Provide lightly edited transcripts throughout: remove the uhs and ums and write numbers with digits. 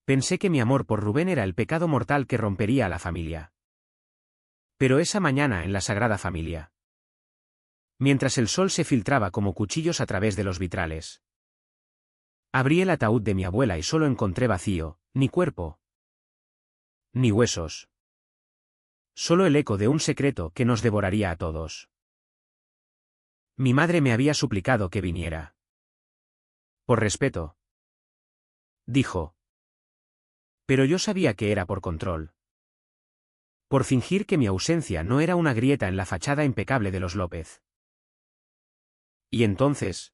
Pensé que mi amor por Rubén era el pecado mortal que rompería a la familia. Pero esa mañana en la Sagrada Familia, mientras el sol se filtraba como cuchillos a través de los vitrales, abrí el ataúd de mi abuela y solo encontré vacío, ni cuerpo, ni huesos. Solo el eco de un secreto que nos devoraría a todos. Mi madre me había suplicado que viniera. Por respeto, dijo. Pero yo sabía que era por control. Por fingir que mi ausencia no era una grieta en la fachada impecable de los López. Y entonces,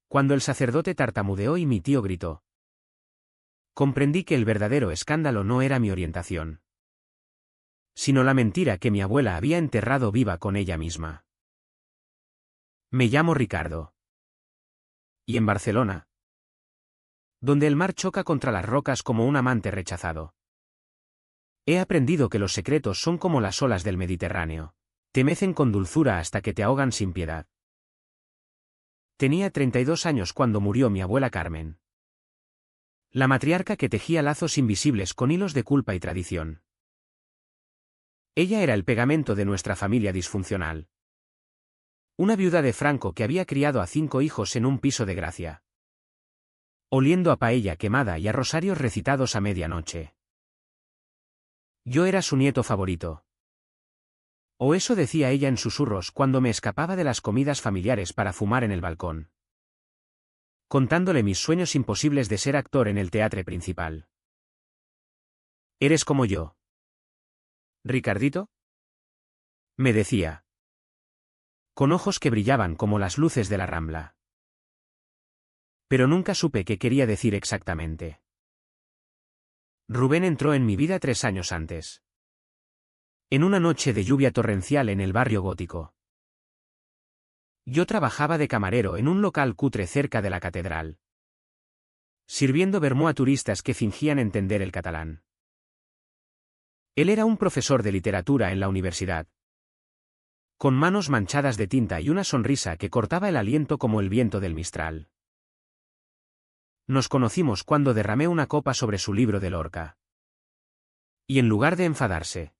cuando el sacerdote tartamudeó y mi tío gritó, comprendí que el verdadero escándalo no era mi orientación, sino la mentira que mi abuela había enterrado viva con ella misma. Me llamo Ricardo. Y en Barcelona, donde el mar choca contra las rocas como un amante rechazado, he aprendido que los secretos son como las olas del Mediterráneo, te mecen con dulzura hasta que te ahogan sin piedad. Tenía 32 años cuando murió mi abuela Carmen, la matriarca que tejía lazos invisibles con hilos de culpa y tradición. Ella era el pegamento de nuestra familia disfuncional. Una viuda de Franco que había criado a 5 hijos en un piso de Gracia, oliendo a paella quemada y a rosarios recitados a medianoche. Yo era su nieto favorito. O eso decía ella en susurros cuando me escapaba de las comidas familiares para fumar en el balcón, contándole mis sueños imposibles de ser actor en el teatro principal. «Eres como yo, Ricardito», me decía, con ojos que brillaban como las luces de la Rambla. Pero nunca supe qué quería decir exactamente. Rubén entró en mi vida 3 años antes. En una noche de lluvia torrencial en el barrio gótico. Yo trabajaba de camarero en un local cutre cerca de la catedral, sirviendo vermú a turistas que fingían entender el catalán. Él era un profesor de literatura en la universidad, con manos manchadas de tinta y una sonrisa que cortaba el aliento como el viento del Mistral. Nos conocimos cuando derramé una copa sobre su libro de Lorca. Y en lugar de enfadarse,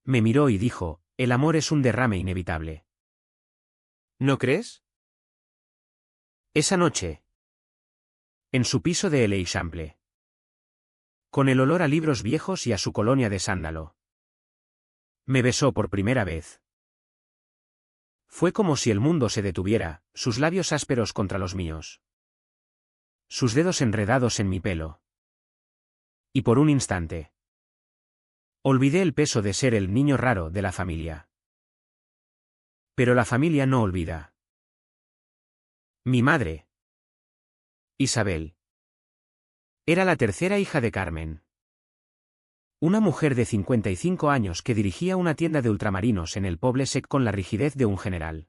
me miró y dijo, el amor es un derrame inevitable. ¿No crees? Esa noche, en su piso de l'Eixample, con el olor a libros viejos y a su colonia de sándalo, me besó por primera vez. Fue como si el mundo se detuviera, sus labios ásperos contra los míos, sus dedos enredados en mi pelo. Y por un instante, olvidé el peso de ser el niño raro de la familia. Pero la familia no olvida. Mi madre, Isabel, era la tercera hija de Carmen, una mujer de 55 años que dirigía una tienda de ultramarinos en el Poble Sec con la rigidez de un general.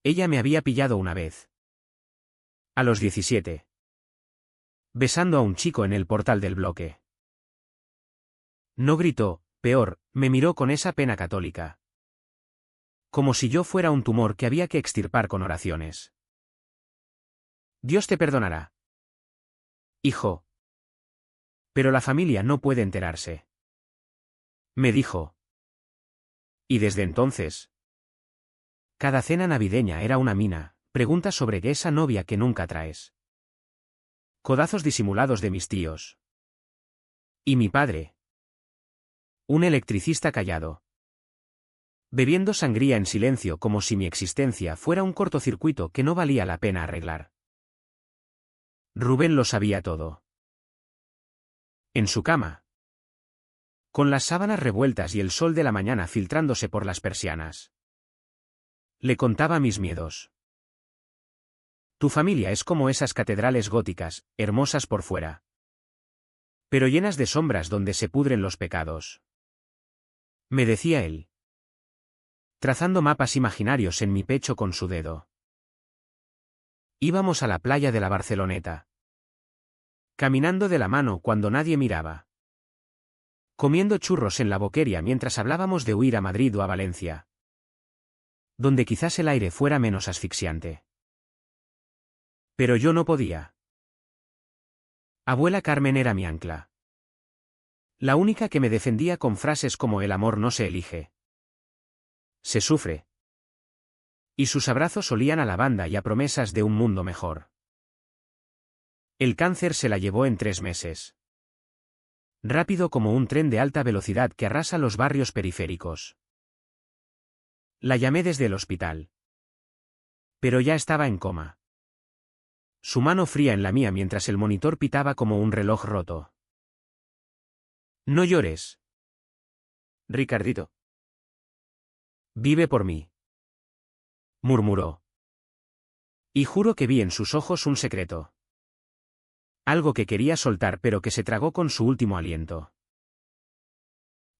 Ella me había pillado una vez, a los 17, besando a un chico en el portal del bloque. No gritó, peor, me miró con esa pena católica, como si yo fuera un tumor que había que extirpar con oraciones. Dios te perdonará, hijo. Pero la familia no puede enterarse, me dijo. Y desde entonces, cada cena navideña era una mina, preguntas sobre esa novia que nunca traes, codazos disimulados de mis tíos. Y mi padre, un electricista callado, bebiendo sangría en silencio como si mi existencia fuera un cortocircuito que no valía la pena arreglar. Rubén lo sabía todo. En su cama, con las sábanas revueltas y el sol de la mañana filtrándose por las persianas, le contaba mis miedos. Tu familia es como esas catedrales góticas, hermosas por fuera, pero llenas de sombras donde se pudren los pecados. Me decía él, trazando mapas imaginarios en mi pecho con su dedo. Íbamos a la playa de la Barceloneta, caminando de la mano cuando nadie miraba, comiendo churros en la Boqueria mientras hablábamos de huir a Madrid o a Valencia, donde quizás el aire fuera menos asfixiante. Pero yo no podía. Abuela Carmen era mi ancla. La única que me defendía con frases como el amor no se elige. Se sufre. Y sus abrazos olían a lavanda y a promesas de un mundo mejor. El cáncer se la llevó en 3 meses. Rápido como un tren de alta velocidad que arrasa los barrios periféricos. La llamé desde el hospital. Pero ya estaba en coma. Su mano fría en la mía mientras el monitor pitaba como un reloj roto. No llores. Ricardito. Vive por mí. Murmuró. Y juro que vi en sus ojos un secreto. Algo que quería soltar pero que se tragó con su último aliento.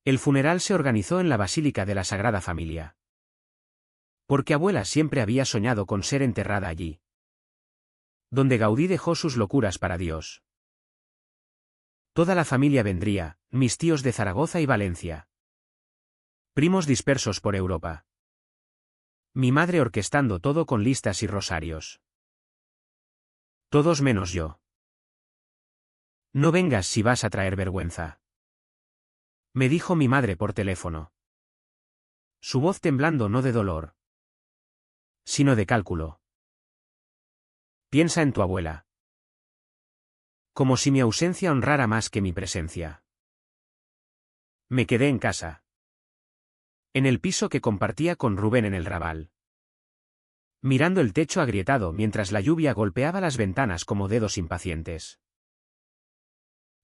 El funeral se organizó en la Basílica de la Sagrada Familia. Porque abuela siempre había soñado con ser enterrada allí. Donde Gaudí dejó sus locuras para Dios. Toda la familia vendría, mis tíos de Zaragoza y Valencia. Primos dispersos por Europa. Mi madre orquestando todo con listas y rosarios. Todos menos yo. No vengas si vas a traer vergüenza. Me dijo mi madre por teléfono. Su voz temblando no de dolor, sino de cálculo. Piensa en tu abuela. Como si mi ausencia honrara más que mi presencia. Me quedé en casa. En el piso que compartía con Rubén en el Raval. Mirando el techo agrietado mientras la lluvia golpeaba las ventanas como dedos impacientes.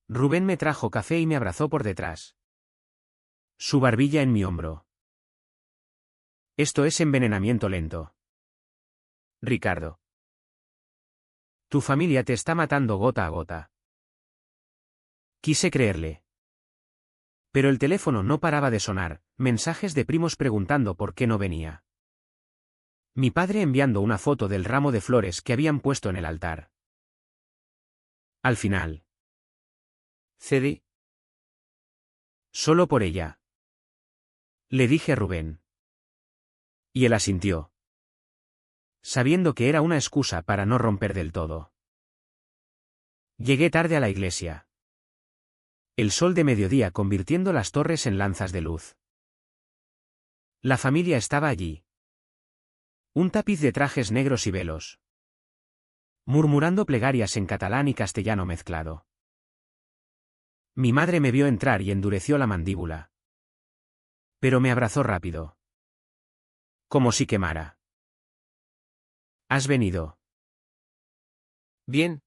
Rubén me trajo café y me abrazó por detrás. Su barbilla en mi hombro. Esto es envenenamiento lento. Ricardo. Tu familia te está matando gota a gota. Quise creerle. Pero el teléfono no paraba de sonar, mensajes de primos preguntando por qué no venía. Mi padre enviando una foto del ramo de flores que habían puesto en el altar. Al final. Cedí. Solo por ella. Le dije a Rubén. Y él asintió. Sabiendo que era una excusa para no romper del todo. Llegué tarde a la iglesia. El sol de mediodía convirtiendo las torres en lanzas de luz. La familia estaba allí. Un tapiz de trajes negros y velos. Murmurando plegarias en catalán y castellano mezclado. Mi madre me vio entrar y endureció la mandíbula. Pero me abrazó rápido. Como si quemara. ¿Has venido? Bien.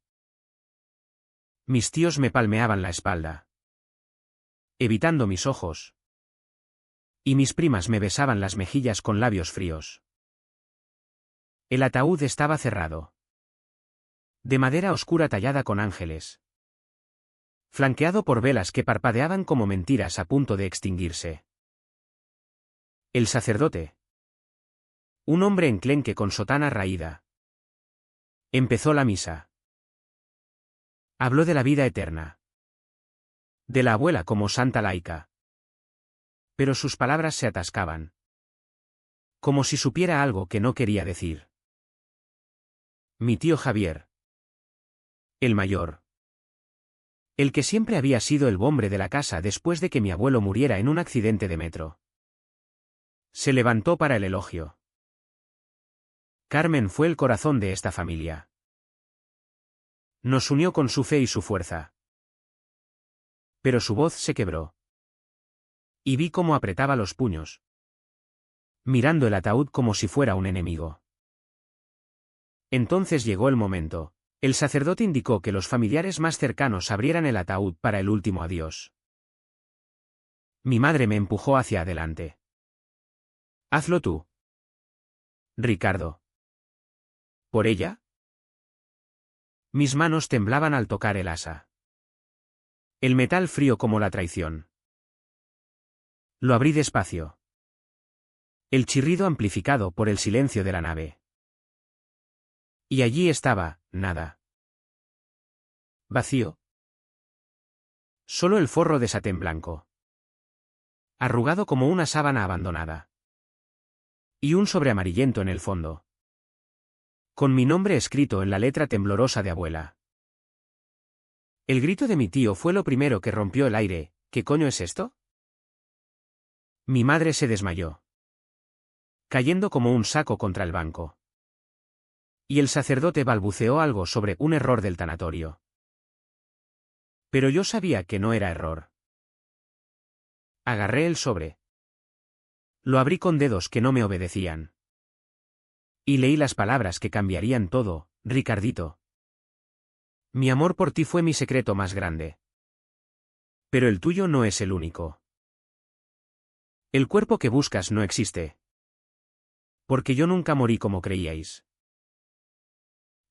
Mis tíos me palmeaban la espalda. Evitando mis ojos. Y mis primas me besaban las mejillas con labios fríos. El ataúd estaba cerrado. De madera oscura tallada con ángeles. Flanqueado por velas que parpadeaban como mentiras a punto de extinguirse. El sacerdote. Un hombre enclenque con sotana raída. Empezó la misa. Habló de la vida eterna. De la abuela como santa laica. Pero sus palabras se atascaban. Como si supiera algo que no quería decir. Mi tío Javier. El mayor. El que siempre había sido el hombre de la casa después de que mi abuelo muriera en un accidente de metro. Se levantó para el elogio. Carmen fue el corazón de esta familia. Nos unió con su fe y su fuerza. Pero su voz se quebró. Y vi cómo apretaba los puños. Mirando el ataúd como si fuera un enemigo. Entonces llegó el momento. El sacerdote indicó que los familiares más cercanos abrieran el ataúd para el último adiós. Mi madre me empujó hacia adelante. Hazlo tú. Ricardo. ¿Por ella? Mis manos temblaban al tocar el asa. El metal frío como la traición. Lo abrí despacio. El chirrido amplificado por el silencio de la nave. Y allí estaba, nada. Vacío. Solo el forro de satén blanco. Arrugado como una sábana abandonada. Y un sobre amarillento en el fondo. Con mi nombre escrito en la letra temblorosa de abuela. El grito de mi tío fue lo primero que rompió el aire. ¿Qué coño es esto? Mi madre se desmayó, cayendo como un saco contra el banco. Y el sacerdote balbuceó algo sobre un error del tanatorio. Pero yo sabía que no era error. Agarré el sobre. Lo abrí con dedos que no me obedecían. Y leí las palabras que cambiarían todo, Ricardito. Mi amor por ti fue mi secreto más grande. Pero el tuyo no es el único. El cuerpo que buscas no existe. Porque yo nunca morí como creíais.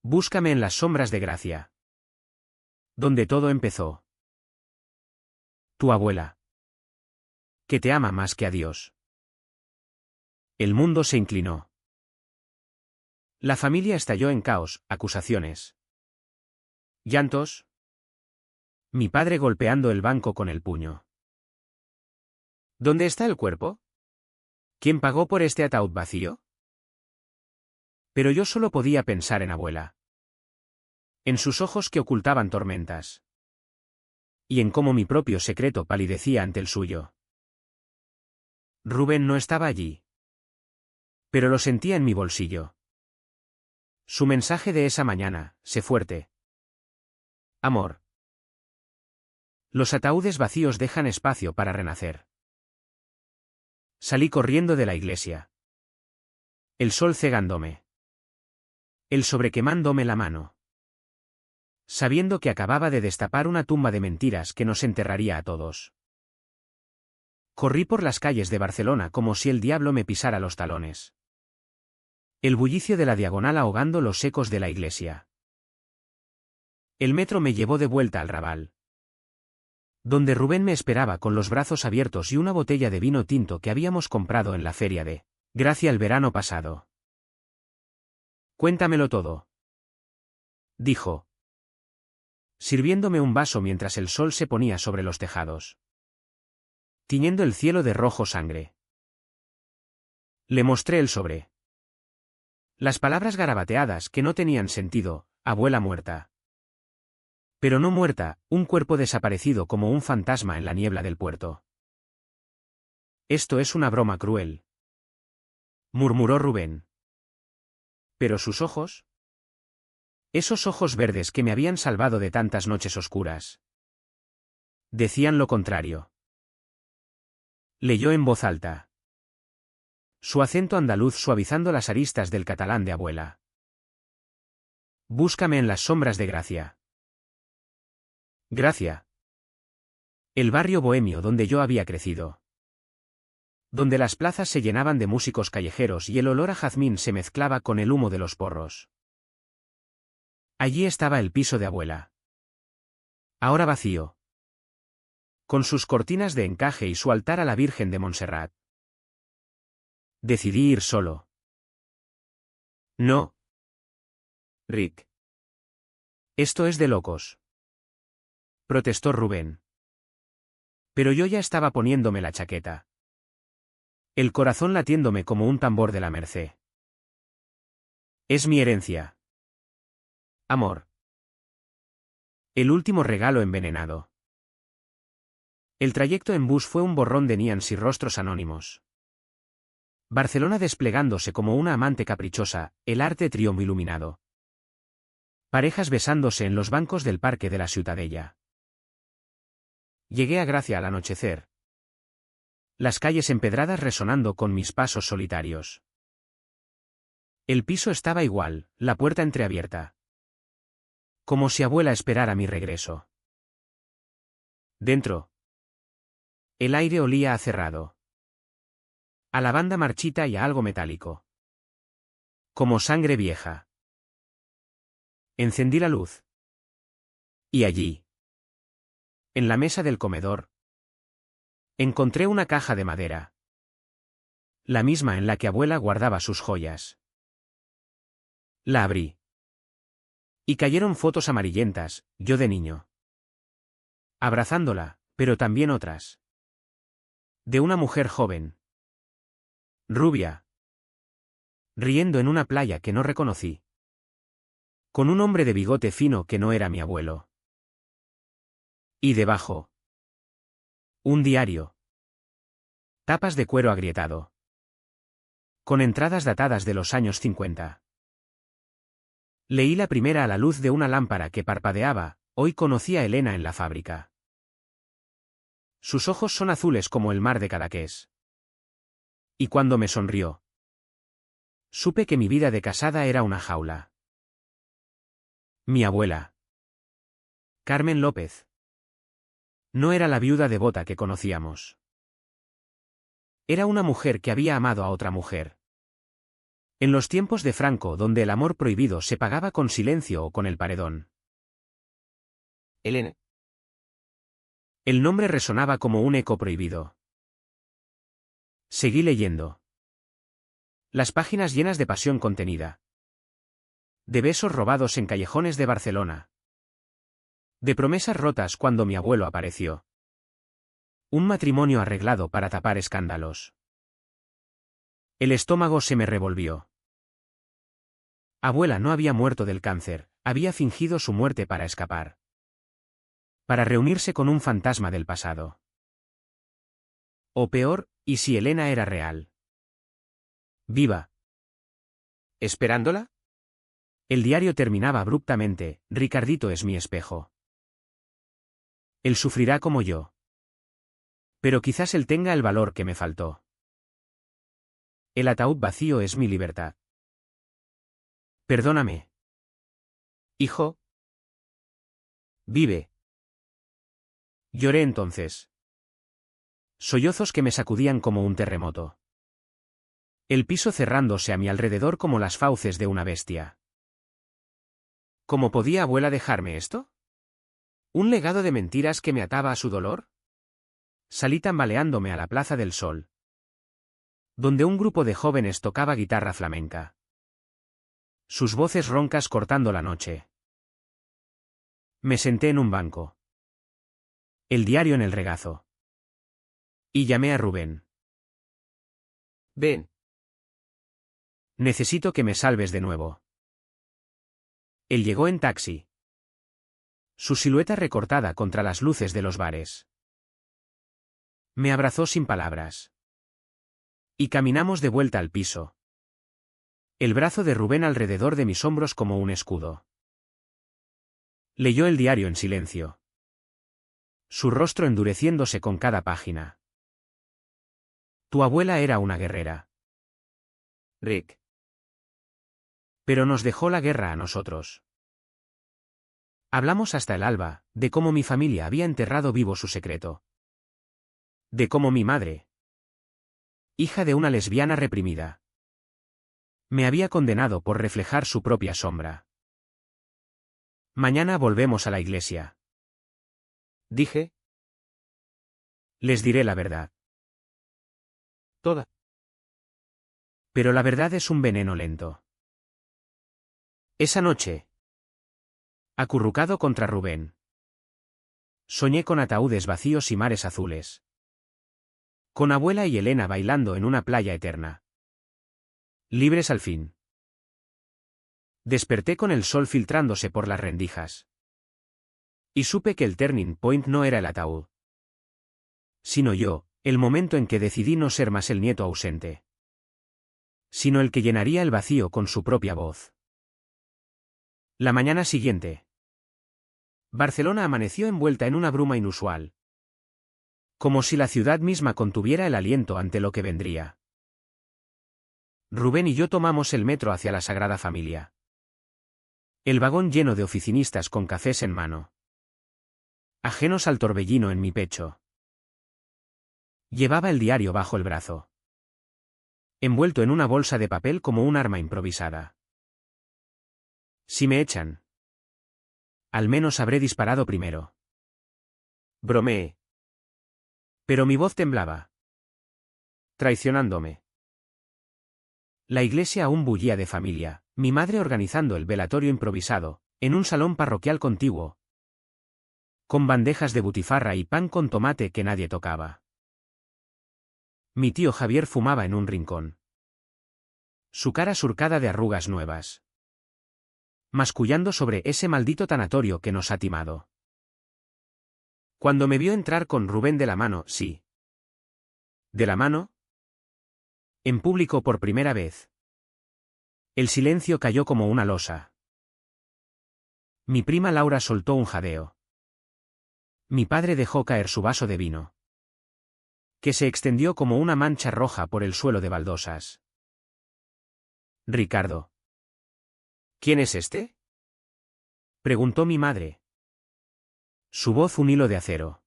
Búscame en las sombras de Gracia. Donde todo empezó. Tu abuela. Que te ama más que a Dios. El mundo se inclinó. La familia estalló en caos, acusaciones. Llantos. Mi padre golpeando el banco con el puño. ¿Dónde está el cuerpo? ¿Quién pagó por este ataúd vacío? Pero yo solo podía pensar en abuela. En sus ojos que ocultaban tormentas. Y en cómo mi propio secreto palidecía ante el suyo. Rubén no estaba allí. Pero lo sentía en mi bolsillo. Su mensaje de esa mañana, sé fuerte. Amor. Los ataúdes vacíos dejan espacio para renacer. Salí corriendo de la iglesia. El sol cegándome. El sobrequemándome la mano. Sabiendo que acababa de destapar una tumba de mentiras que nos enterraría a todos. Corrí por las calles de Barcelona como si el diablo me pisara los talones. El bullicio de la diagonal ahogando los ecos de la iglesia. El metro me llevó de vuelta al Raval. Donde Rubén me esperaba con los brazos abiertos y una botella de vino tinto que habíamos comprado en la feria de Gracia el verano pasado. Cuéntamelo todo. Dijo. Sirviéndome un vaso mientras el sol se ponía sobre los tejados. Tiñendo el cielo de rojo sangre. Le mostré el sobre. Las palabras garabateadas que no tenían sentido, abuela muerta. Pero no muerta, un cuerpo desaparecido como un fantasma en la niebla del puerto. Esto es una broma cruel. Murmuró Rubén. ¿Pero sus ojos? Esos ojos verdes que me habían salvado de tantas noches oscuras. Decían lo contrario. Leyó en voz alta. Su acento andaluz suavizando las aristas del catalán de abuela. Búscame en las sombras de Gracia. Gracia. El barrio bohemio donde yo había crecido. Donde las plazas se llenaban de músicos callejeros y el olor a jazmín se mezclaba con el humo de los porros. Allí estaba el piso de abuela. Ahora vacío. Con sus cortinas de encaje y su altar a la Virgen de Montserrat. Decidí ir solo. No. Rick. Esto es de locos. Protestó Rubén. Pero yo ya estaba poniéndome la chaqueta. El corazón latiéndome como un tambor de la Merced. Es mi herencia. Amor. El último regalo envenenado. El trayecto en bus fue un borrón de nians y rostros anónimos. Barcelona desplegándose como una amante caprichosa, el arte triunfo iluminado. Parejas besándose en los bancos del parque de la Ciutadella. Llegué a Gracia al anochecer. Las calles empedradas resonando con mis pasos solitarios. El piso estaba igual, la puerta entreabierta. Como si abuela esperara mi regreso. Dentro. El aire olía a cerrado. A lavanda marchita y a algo metálico. Como sangre vieja. Encendí la luz. Y allí. En la mesa del comedor. Encontré una caja de madera. La misma en la que abuela guardaba sus joyas. La abrí. Y cayeron fotos amarillentas, yo de niño. Abrazándola, pero también otras. De una mujer joven. Rubia. Riendo en una playa que no reconocí. Con un hombre de bigote fino que no era mi abuelo. Y debajo. Un diario. Tapas de cuero agrietado. Con entradas datadas de los años 50. Leí la primera a la luz de una lámpara que parpadeaba. Hoy conocí a Elena en la fábrica. Sus ojos son azules como el mar de Cadaqués. Y cuando me sonrió, supe que mi vida de casada era una jaula. Mi abuela, Carmen López, no era la viuda devota que conocíamos. Era una mujer que había amado a otra mujer. En los tiempos de Franco, donde el amor prohibido se pagaba con silencio o con el paredón. Elena. El nombre resonaba como un eco prohibido. Seguí leyendo. Las páginas llenas de pasión contenida. De besos robados en callejones de Barcelona. De promesas rotas cuando mi abuelo apareció. Un matrimonio arreglado para tapar escándalos. El estómago se me revolvió. Abuela no había muerto del cáncer, había fingido su muerte para escapar. Para reunirse con un fantasma del pasado. O peor, ¿y si Elena era real? Viva. ¿Esperándola? El diario terminaba abruptamente: Ricardito es mi espejo. Él sufrirá como yo. Pero quizás él tenga el valor que me faltó. El ataúd vacío es mi libertad. Perdóname. Hijo. Vive. Lloré entonces. Sollozos que me sacudían como un terremoto. El piso cerrándose a mi alrededor como las fauces de una bestia. ¿Cómo podía abuela dejarme esto? ¿Un legado de mentiras que me ataba a su dolor? Salí tambaleándome a la Plaza del Sol, donde un grupo de jóvenes tocaba guitarra flamenca. Sus voces roncas cortando la noche. Me senté en un banco. El diario en el regazo. Y llamé a Rubén. Ven. Necesito que me salves de nuevo. Él llegó en taxi. Su silueta recortada contra las luces de los bares. Me abrazó sin palabras. Y caminamos de vuelta al piso. El brazo de Rubén alrededor de mis hombros como un escudo. Leyó el diario en silencio. Su rostro endureciéndose con cada página. Tu abuela era una guerrera. Rick. Pero nos dejó la guerra a nosotros. Hablamos hasta el alba, de cómo mi familia había enterrado vivo su secreto. De cómo mi madre, hija de una lesbiana reprimida, me había condenado por reflejar su propia sombra. Mañana volvemos a la iglesia. Dije. Les diré la verdad. Toda. Pero la verdad es un veneno lento. Esa noche, acurrucado contra Rubén, soñé con ataúdes vacíos y mares azules. Con abuela y Elena bailando en una playa eterna. Libres al fin. Desperté con el sol filtrándose por las rendijas. Y supe que el turning point no era el ataúd, sino yo, el momento en que decidí no ser más el nieto ausente, sino el que llenaría el vacío con su propia voz. La mañana siguiente, Barcelona amaneció envuelta en una bruma inusual. Como si la ciudad misma contuviera el aliento ante lo que vendría. Rubén y yo tomamos el metro hacia la Sagrada Familia. El vagón lleno de oficinistas con cafés en mano. Ajenos al torbellino en mi pecho. Llevaba el diario bajo el brazo. Envuelto en una bolsa de papel como un arma improvisada. Si me echan, al menos habré disparado primero. Bromeé. Pero mi voz temblaba. Traicionándome. La iglesia aún bullía de familia, mi madre organizando el velatorio improvisado, en un salón parroquial contiguo. Con bandejas de butifarra y pan con tomate que nadie tocaba. Mi tío Javier fumaba en un rincón. Su cara surcada de arrugas nuevas. Mascullando sobre ese maldito tanatorio que nos ha timado. Cuando me vio entrar con Rubén de la mano, sí. ¿De la mano? En público por primera vez. El silencio cayó como una losa. Mi prima Laura soltó un jadeo. Mi padre dejó caer su vaso de vino, que se extendió como una mancha roja por el suelo de baldosas. Ricardo. ¿Quién es este? Preguntó mi madre. Su voz un hilo de acero.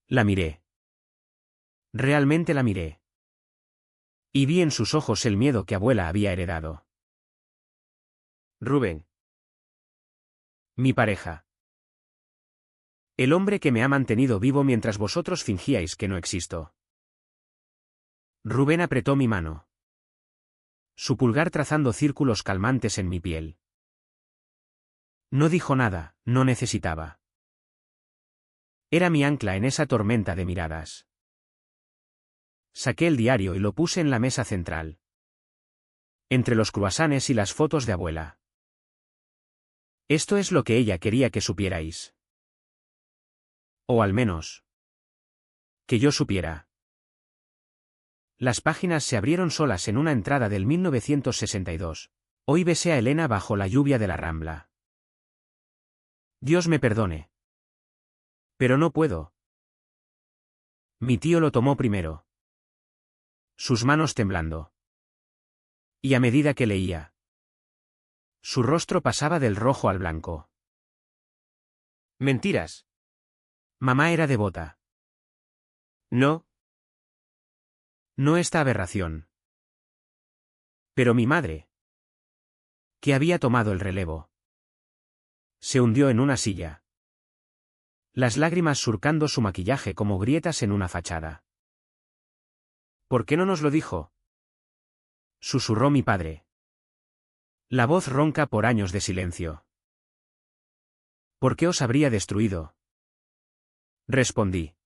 La miré. Realmente la miré. Y vi en sus ojos el miedo que abuela había heredado. Rubén. Mi pareja. El hombre que me ha mantenido vivo mientras vosotros fingíais que no existo. Rubén apretó mi mano. Su pulgar trazando círculos calmantes en mi piel. No dijo nada, no necesitaba. Era mi ancla en esa tormenta de miradas. Saqué el diario y lo puse en la mesa central. Entre los cruasanes y las fotos de abuela. Esto es lo que ella quería que supierais. O al menos, que yo supiera. Las páginas se abrieron solas en una entrada del 1962. Hoy besé a Elena bajo la lluvia de la Rambla. Dios me perdone. Pero no puedo. Mi tío lo tomó primero. Sus manos temblando. Y a medida que leía, su rostro pasaba del rojo al blanco. Mentiras. Mamá era devota. No. No esta aberración. Pero mi madre, que había tomado el relevo, se hundió en una silla. Las lágrimas surcando su maquillaje como grietas en una fachada. ¿Por qué no nos lo dijo? Susurró mi padre. La voz ronca por años de silencio. ¿Por qué os habría destruido? Respondí.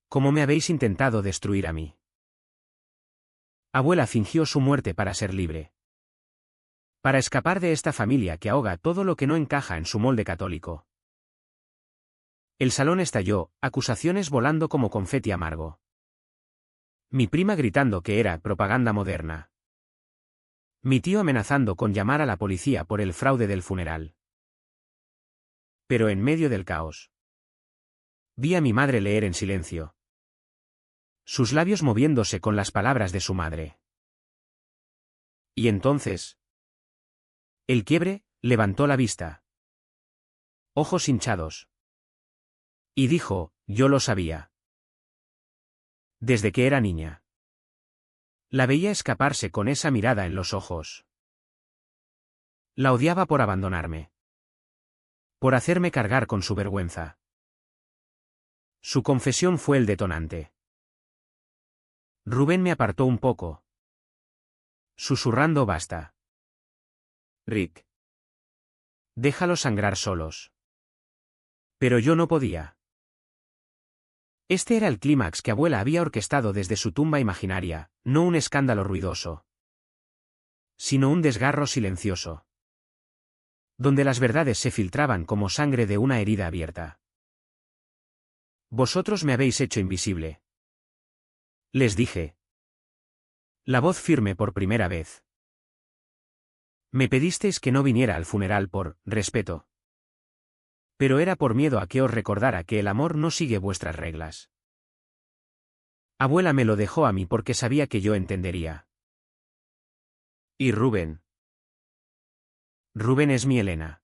¿Cómo me habéis intentado destruir a mí? Abuela fingió su muerte para ser libre. Para escapar de esta familia que ahoga todo lo que no encaja en su molde católico. El salón estalló, acusaciones volando como confeti amargo. Mi prima gritando que era propaganda moderna. Mi tío amenazando con llamar a la policía por el fraude del funeral. Pero en medio del caos, vi a mi madre leer en silencio. Sus labios moviéndose con las palabras de su madre. Y entonces, el quiebre, levantó la vista. Ojos hinchados. Y dijo, yo lo sabía. Desde que era niña. La veía escaparse con esa mirada en los ojos. La odiaba por abandonarme. Por hacerme cargar con su vergüenza. Su confesión fue el detonante. Rubén me apartó un poco. Susurrando basta. Rick. Déjalos sangrar solos. Pero yo no podía. Este era el clímax que abuela había orquestado desde su tumba imaginaria, no un escándalo ruidoso, sino un desgarro silencioso, donde las verdades se filtraban como sangre de una herida abierta. Vosotros me habéis hecho invisible. Les dije. La voz firme por primera vez. Me pedisteis que no viniera al funeral por respeto. Pero era por miedo a que os recordara que el amor no sigue vuestras reglas. Abuela me lo dejó a mí porque sabía que yo entendería. ¿Y Rubén? Rubén es mi Elena.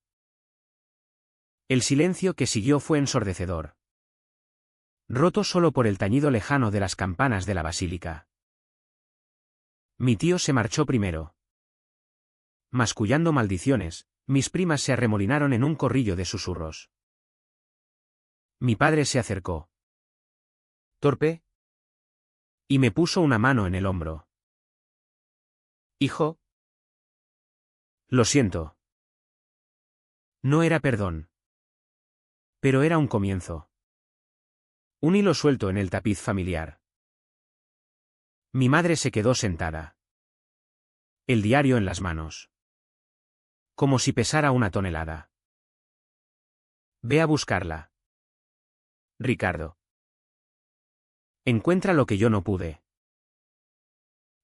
El silencio que siguió fue ensordecedor. Roto solo por el tañido lejano de las campanas de la basílica. Mi tío se marchó primero. Mascullando maldiciones, mis primas se arremolinaron en un corrillo de susurros. Mi padre se acercó. ¿Torpe? Y me puso una mano en el hombro. Hijo. Lo siento. No era perdón. Pero era un comienzo. Un hilo suelto en el tapiz familiar. Mi madre se quedó sentada. El diario en las manos. Como si pesara una tonelada. Ve a buscarla. Ricardo. Encuentra lo que yo no pude.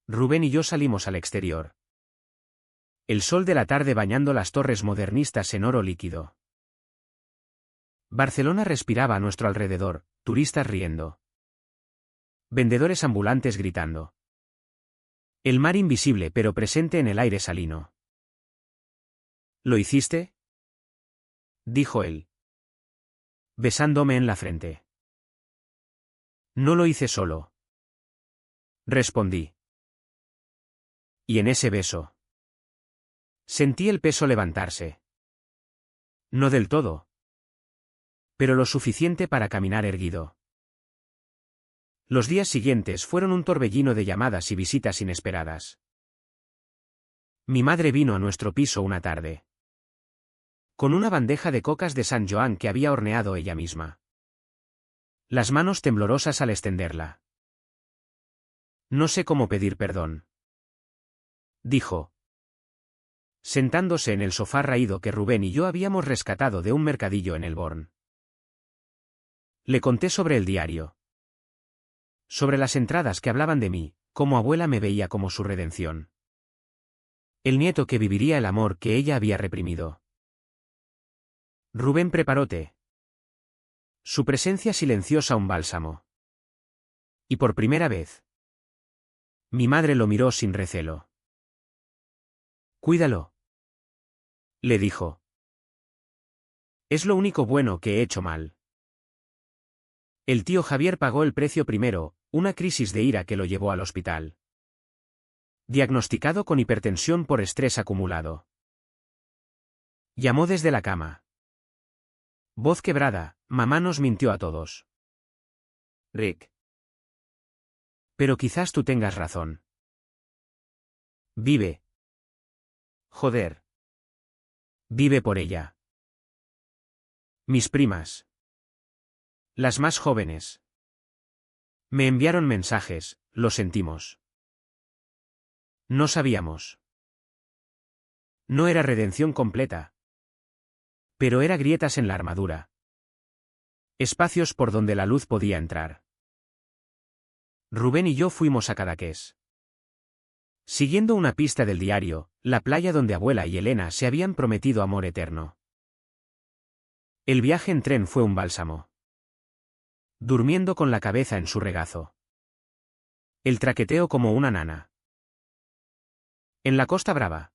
Rubén y yo salimos al exterior. El sol de la tarde bañando las torres modernistas en oro líquido. Barcelona respiraba a nuestro alrededor, turistas riendo. Vendedores ambulantes gritando. El mar invisible pero presente en el aire salino. ¿Lo hiciste?, dijo él, besándome en la frente. No lo hice solo, respondí. Y en ese beso sentí el peso levantarse. No del todo, pero lo suficiente para caminar erguido. Los días siguientes fueron un torbellino de llamadas y visitas inesperadas. Mi madre vino a nuestro piso una tarde, con una bandeja de cocas de San Joan que había horneado ella misma. Las manos temblorosas al extenderla. No sé cómo pedir perdón, dijo, sentándose en el sofá raído que Rubén y yo habíamos rescatado de un mercadillo en el Born. Le conté sobre el diario, sobre las entradas que hablaban de mí, cómo abuela me veía como su redención. El nieto que viviría el amor que ella había reprimido. Rubén preparó té. Su presencia silenciosa un bálsamo. Y por primera vez, mi madre lo miró sin recelo. Cuídalo, le dijo. Es lo único bueno que he hecho mal. El tío Javier pagó el precio primero, una crisis de ira que lo llevó al hospital. Diagnosticado con hipertensión por estrés acumulado. Llamó desde la cama. Voz quebrada, mamá nos mintió a todos. Rick. Pero quizás tú tengas razón. Vive. Joder. Vive por ella. Mis primas. Las más jóvenes. Me enviaron mensajes, lo sentimos. No sabíamos. No era redención completa. Pero era grietas en la armadura. Espacios por donde la luz podía entrar. Rubén y yo fuimos a Cadaqués. Siguiendo una pista del diario, la playa donde abuela y Elena se habían prometido amor eterno. El viaje en tren fue un bálsamo. Durmiendo con la cabeza en su regazo. El traqueteo como una nana. En la Costa Brava.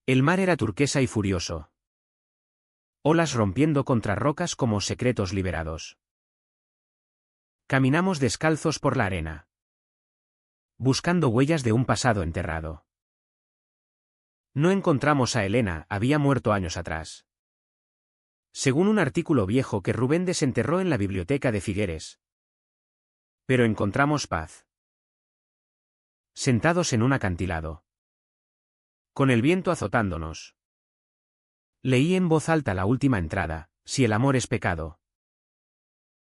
El mar era turquesa y furioso. Olas rompiendo contra rocas como secretos liberados. Caminamos descalzos por la arena. Buscando huellas de un pasado enterrado. No encontramos a Elena, había muerto años atrás. Según un artículo viejo que Rubén desenterró en la biblioteca de Figueres. Pero encontramos paz. Sentados en un acantilado. Con el viento azotándonos. Leí en voz alta la última entrada, si el amor es pecado.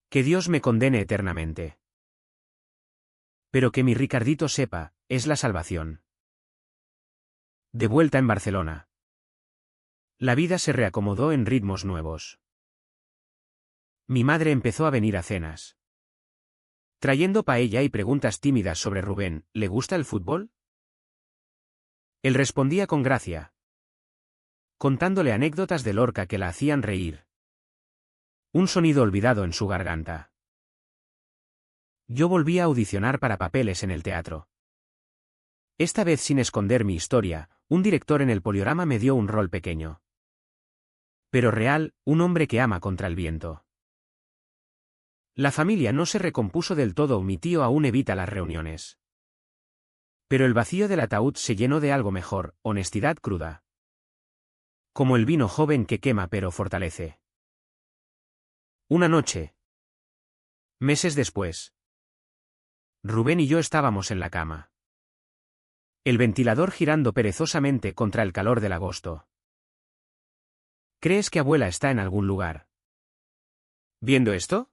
Que Dios me condene eternamente. Pero que mi Ricardito sepa, es la salvación. De vuelta en Barcelona. La vida se reacomodó en ritmos nuevos. Mi madre empezó a venir a cenas. Trayendo paella y preguntas tímidas sobre Rubén, ¿le gusta el fútbol? Él respondía con gracia. Contándole anécdotas de Lorca que la hacían reír. Un sonido olvidado en su garganta. Yo volví a audicionar para papeles en el teatro. Esta vez sin esconder mi historia, un director en el Poliorama me dio un rol pequeño. Pero real, un hombre que ama contra el viento. La familia no se recompuso del todo, mi tío aún evita las reuniones. Pero el vacío del ataúd se llenó de algo mejor, honestidad cruda. Como el vino joven que quema pero fortalece. Una noche. Meses después. Rubén y yo estábamos en la cama. El ventilador girando perezosamente contra el calor del agosto. ¿Crees que abuela está en algún lugar? ¿Viendo esto?,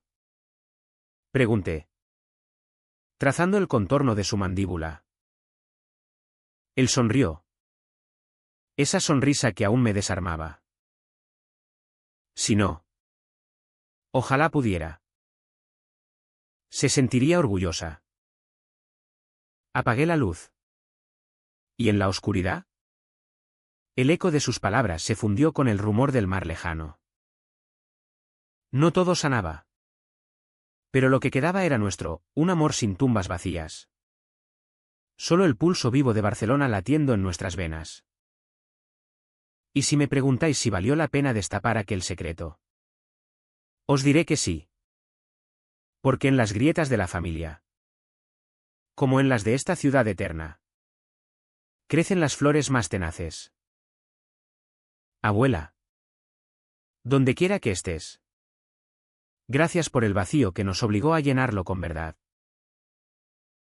pregunté. Trazando el contorno de su mandíbula. Él sonrió. Esa sonrisa que aún me desarmaba. Si no. Ojalá pudiera. Se sentiría orgullosa. Apagué la luz. ¿Y en la oscuridad? El eco de sus palabras se fundió con el rumor del mar lejano. No todo sanaba. Pero lo que quedaba era nuestro, un amor sin tumbas vacías. Solo el pulso vivo de Barcelona latiendo en nuestras venas. Y si me preguntáis si valió la pena destapar aquel secreto, os diré que sí. Porque en las grietas de la familia, como en las de esta ciudad eterna, crecen las flores más tenaces. Abuela. Donde quiera que estés. Gracias por el vacío que nos obligó a llenarlo con verdad.